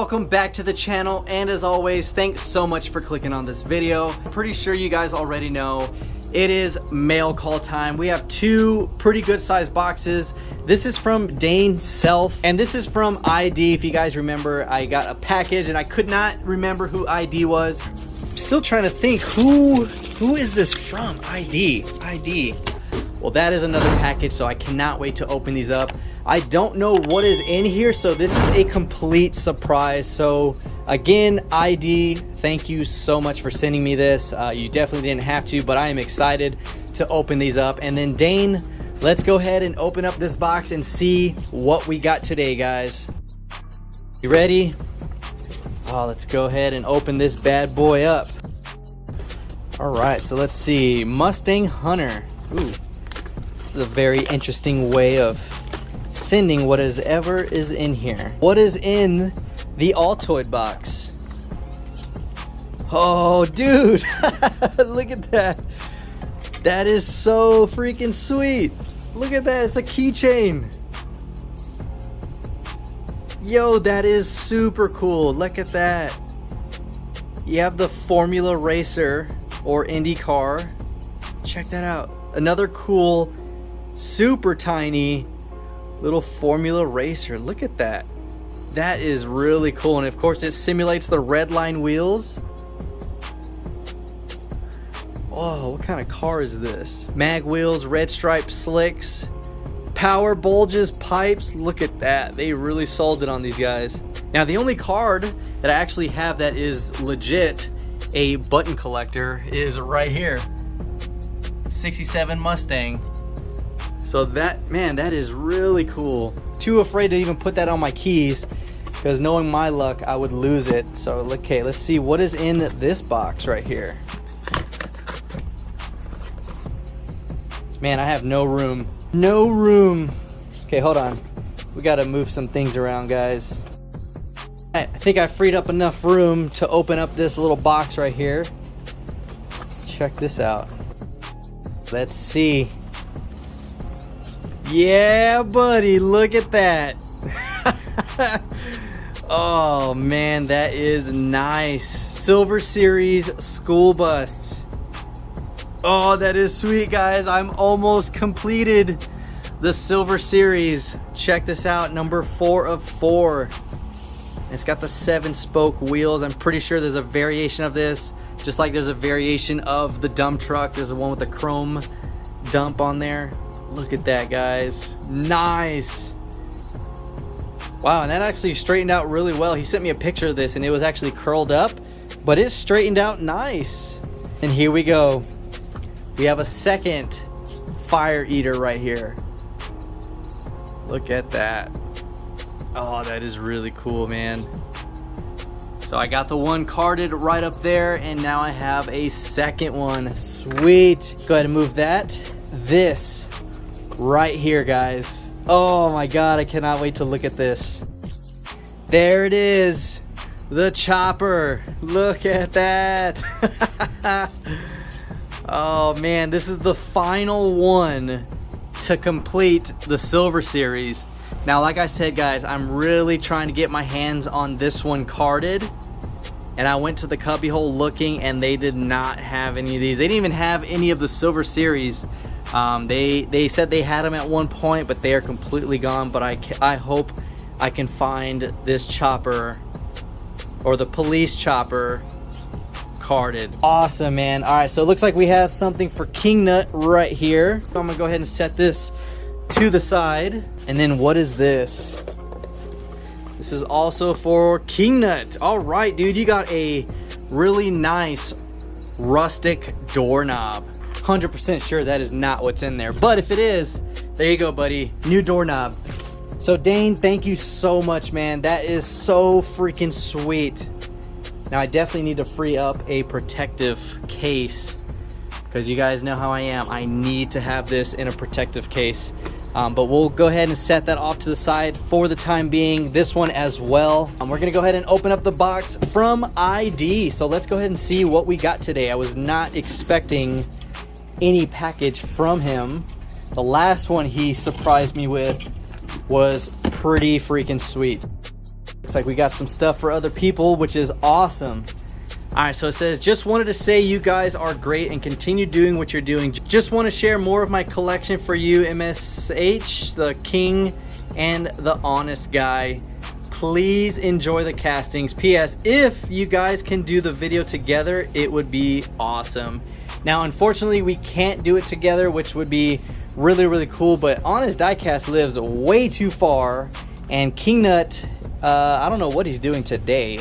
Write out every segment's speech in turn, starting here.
welcome back to the channel, and as always, thanks so much for clicking on this video. I'm pretty sure you guys already know it is mail call time. We have two pretty good sized boxes. This is from Dane Self, and this is from ID. If you guys remember, I got a package and I could not remember who ID was. I'm still trying to think who is this from. ID. Well, that is another package, so I cannot wait to open these up. I don't know what is in here, so this is a complete surprise. So again, ID, thank you so much for sending me this. You definitely didn't have to, but I am excited to open these up. And then Dane, let's go ahead and open up this box and see what we got today, guys. You ready? Oh, let's go ahead and open this bad boy up. All right, so let's see. Mustang Hunter. Ooh, this is a very interesting way of sending whatever is in here. What is in the Altoid box? Oh, dude. Look at that. That is so freaking sweet. Look at that. It's a keychain. Yo, that is super cool. Look at that. You have the Formula Racer or IndyCar. Check that out. Another cool, super tiny little Formula Racer. Look at that. That is really cool. And of course it simulates the red line wheels. Oh, what kind of car is this? Mag wheels, red stripe slicks, power bulges, pipes. Look at that. They really sold it on these guys. Now the only card that I actually have that is legit a button collector is right here. 67 Mustang. So that, man, that is really cool. Too afraid to even put that on my keys because knowing my luck, I would lose it. So, okay, let's see what is in this box right here. Man, I have no room. No room. Okay, hold on. We got to move some things around, guys. I think I freed up enough room to open up this little box right here. Check this out. Let's see. Yeah, buddy, look at that. Oh man, that is nice. Silver Series school bus. Oh, that is sweet, guys. I'm almost completed the Silver Series. Check this out, number 4 of 4. It's got the 7-spoke wheels. I'm pretty sure there's a variation of this, just like there's a variation of the dump truck. There's the one with the chrome dump on there. Look at that, guys. Nice. Wow, and that actually straightened out really well. He sent me a picture of this and it was actually curled up, but it straightened out nice. And here we go. We have a second fire eater right here. Look at that. Oh, that is really cool, man. So I got the one carded right up there, and now I have a second one. Sweet. Go ahead and move that. This right here, guys. Oh my god, I cannot wait to look at this. There it is, the chopper. Look at that. Oh man, this is the final one to complete the Silver Series. Now, like I said, guys, I'm really trying to get my hands on this one carded, and I went to the cubbyhole looking and they did not have any of these. They didn't even have any of the Silver Series. They said they had them at one point, but they are completely gone. But I hope I can find this chopper, or the police chopper, carded. Awesome, man. All right, so it looks like we have something for King Nut right here. So I'm gonna go ahead and set this to the side. And then what is this? This is also for King Nut. All right, dude, you got a really nice rustic doorknob. 100% sure that is not what's in there, but if it is, there you go, buddy. New doorknob. So Dane, thank you so much, man. That is so freaking sweet. Now I definitely need to free up a protective case because you guys know how I am. I need to have this in a protective case. But we'll go ahead and set that off to the side for the time being. This one as well. We're gonna go ahead and open up the box from ID. So let's go ahead and see what we got today. I was not expecting any package from him. The last one he surprised me with was pretty freaking sweet. Looks like we got some stuff for other people, which is awesome. Alright, so it says, just wanted to say you guys are great and continue doing what you're doing. Just want to share more of my collection for you, MSH, the king and the honest guy. Please enjoy the castings. PS, if you guys can do the video together, it would be awesome. Now, unfortunately, we can't do it together, which would be really cool, but Honest Diecast lives way too far, and King Nut, I don't know what he's doing today,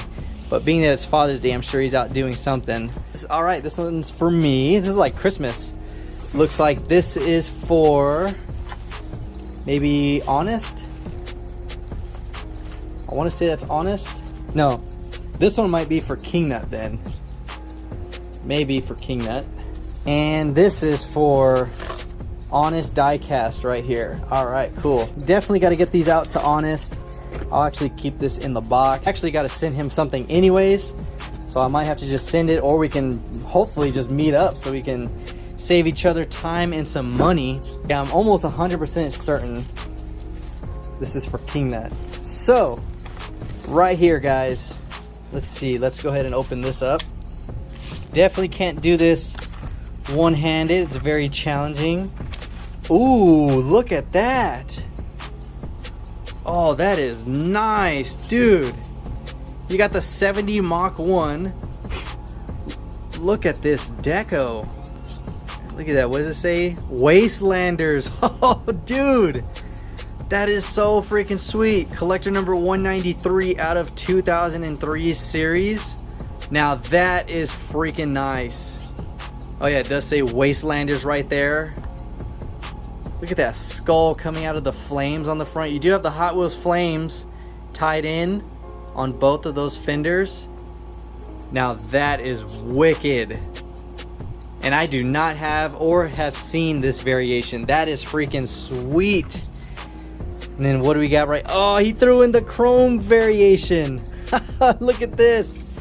but being that it's Father's Day, I'm sure he's out doing something. All right, this one's for me. This is like Christmas. Looks like this is for maybe Honest. I want to say that's Honest. No, this one might be for King Nut then. Maybe for King Nut. And this is for Honest Diecast right here. All right, cool. Definitely got to get these out to Honest. I'll actually keep this in the box. Actually got to send him something anyways, so I might have to just send it, or we can hopefully just meet up so we can save each other time and some money. Yeah, I'm almost 100% certain this is for King Nut. So right here, guys, let's see, let's go ahead and open this up. Definitely can't do this one-handed, it's very challenging. Ooh, look at that. Oh, that is nice, dude. You got the 70 Mach 1. Look at this deco. Look at that, what does it say? Wastelanders. Oh, dude, that is so freaking sweet. Collector number 193 out of 2003 series. Now that is freaking nice. Oh yeah, it does say Wastelanders right there. Look at that skull coming out of the flames on the front. You do have the Hot Wheels flames tied in on both of those fenders. Now that is wicked. And I do not have or have seen this variation. That is freaking sweet. And then what do we got right? Oh, he threw in the chrome variation. Look at this.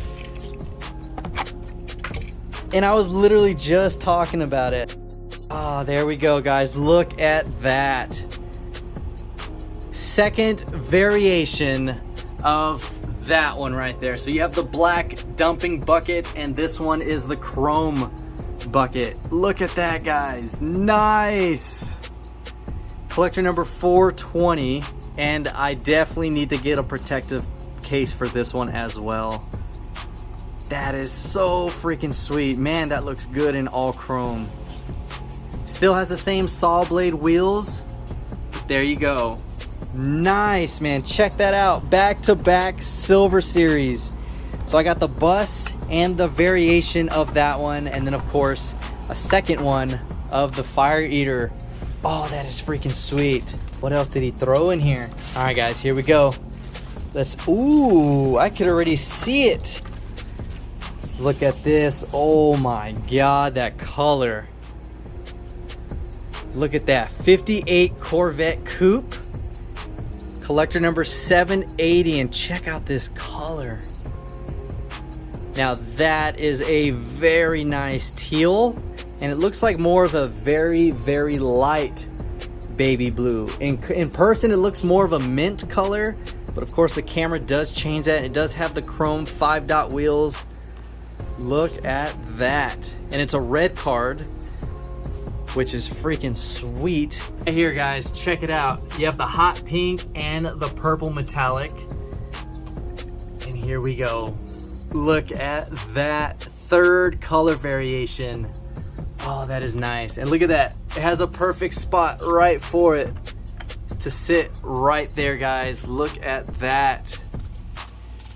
And I was literally just talking about it. Oh, there we go, guys. Look at that. Second variation of that one right there. So you have the black dumping bucket, and this one is the chrome bucket. Look at that, guys. Nice. Collector number 420, and I definitely need to get a protective case for this one as well. That is so freaking sweet. Man, that looks good in all chrome. Still has the same saw blade wheels. There you go. Nice, man. Check that out. Back-to-back silver series. So I got the bus and the variation of that one, and then of course a second one of the fire eater. Oh, that is freaking sweet. What else did he throw in here? All right, guys, here we go. Let's, ooh, I could already see it. Let's look at this. Oh my God, that color. Look at that, 58 Corvette Coupe, collector number 780, and check out this color. Now that is a very nice teal, and it looks like more of a very light baby blue. In person, it looks more of a mint color, but of course the camera does change that. It does have the chrome 5-dot wheels. Look at that, and it's a red card, which is freaking sweet. Right here, guys, check it out. You have the hot pink and the purple metallic. And here we go. Look at that third color variation. Oh, that is nice. And look at that. It has a perfect spot right for it to sit right there, guys. Look at that.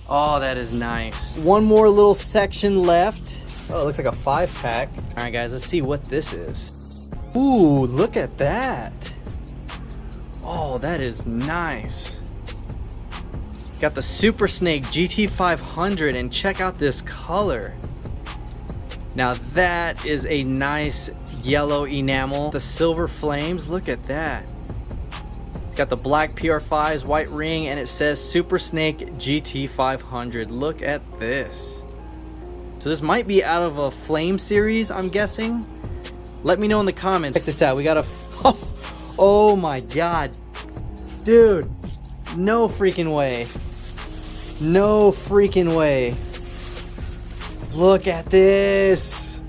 Oh, that is nice. One more little section left. Oh, it looks like a 5-pack. All right, guys, let's see what this is. Ooh, look at that. Oh, that is nice. Got the Super Snake GT500, and check out this color. Now that is a nice yellow enamel. The silver flames, look at that. It's got the black PR5's white ring, and it says Super Snake GT500. Look at this. So this might be out of a Flame series, I'm guessing. Let me know in the comments. Check this out. We got a... Oh my God. Dude. No freaking way. No freaking way. Look at this.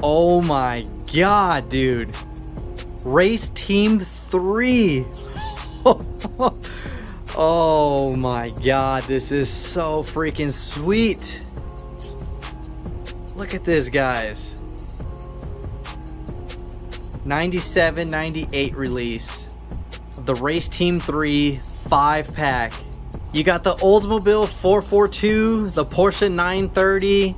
Oh my god, dude. Race Team 3. Oh my god, this is so freaking sweet. Look at this, guys. 97, 98 release. The Race Team 3 5-pack. You got the Oldsmobile 442, the Porsche 930.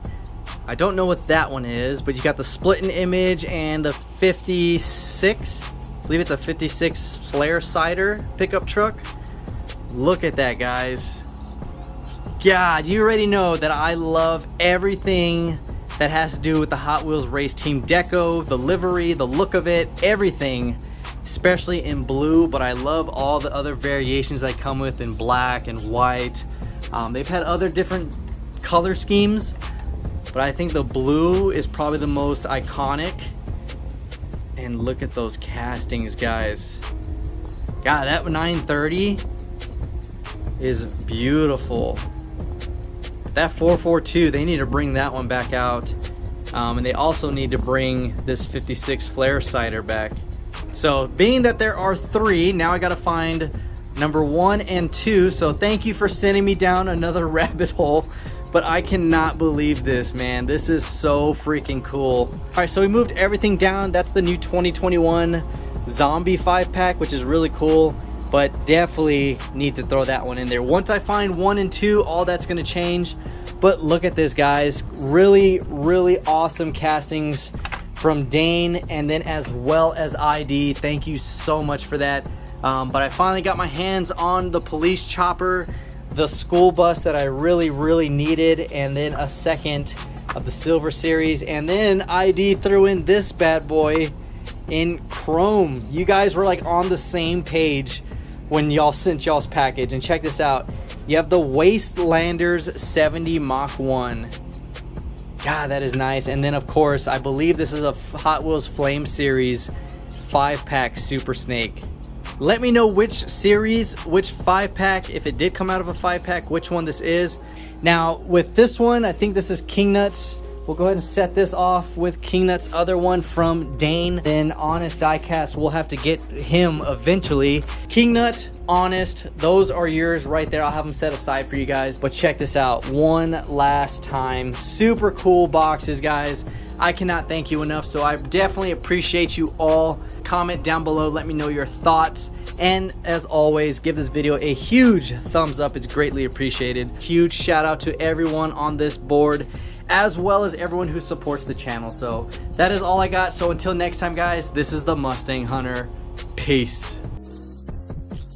I don't know what that one is, but you got the split in image and the 56. I believe it's a 56 Flare Cider pickup truck. Look at that, guys. God, you already know that I love everything that has to do with the Hot Wheels Race Team deco, the livery, the look of it, everything, especially in blue, but I love all the other variations that come with in black and white. They've had other different color schemes, but I think the blue is probably the most iconic. And look at those castings, guys. God, that 930 is beautiful. That 442, they need to bring that one back out. And they also need to bring this 56 Flare Cider back. So being that there are 3, now I gotta find number 1 and 2. So thank you for sending me down another rabbit hole. But I cannot believe this, man. This is so freaking cool. All right, so we moved everything down. That's the new 2021 Zombie 5-pack, which is really cool. But definitely need to throw that one in there. Once I find 1 and 2, all that's gonna change. But look at this, guys. Really, really awesome castings from Dane, and then as well as ID. Thank you so much for that. But I finally got my hands on the police chopper, the school bus that I really needed, and then a second of the Silver Series, and then ID threw in this bad boy in chrome. You guys were like on the same page when y'all sent y'all's package. And check this out, you have the Wastelanders 70 Mach 1. God, that is nice. And then of course, I believe this is a Hot Wheels Flame Series 5-pack Super Snake. Let me know which series, which 5-pack, if it did come out of a 5-pack, which one this is. Now with this one, I think this is King Nuts. We'll go ahead and set this off with King Nuts' other one from Dane. Then Honest Diecast, we'll have to get him eventually. King Nut, Honest, those are yours right there. I'll have them set aside for you guys. But check this out one last time. Super cool boxes, guys. I cannot thank you enough, so I definitely appreciate you all. Comment down below, let me know your thoughts. And as always, give this video a huge thumbs up. It's greatly appreciated. Huge shout out to everyone on this board, as well as everyone who supports the channel. So that is all I got. So until next time, guys, this is the Mustang Hunter. Peace.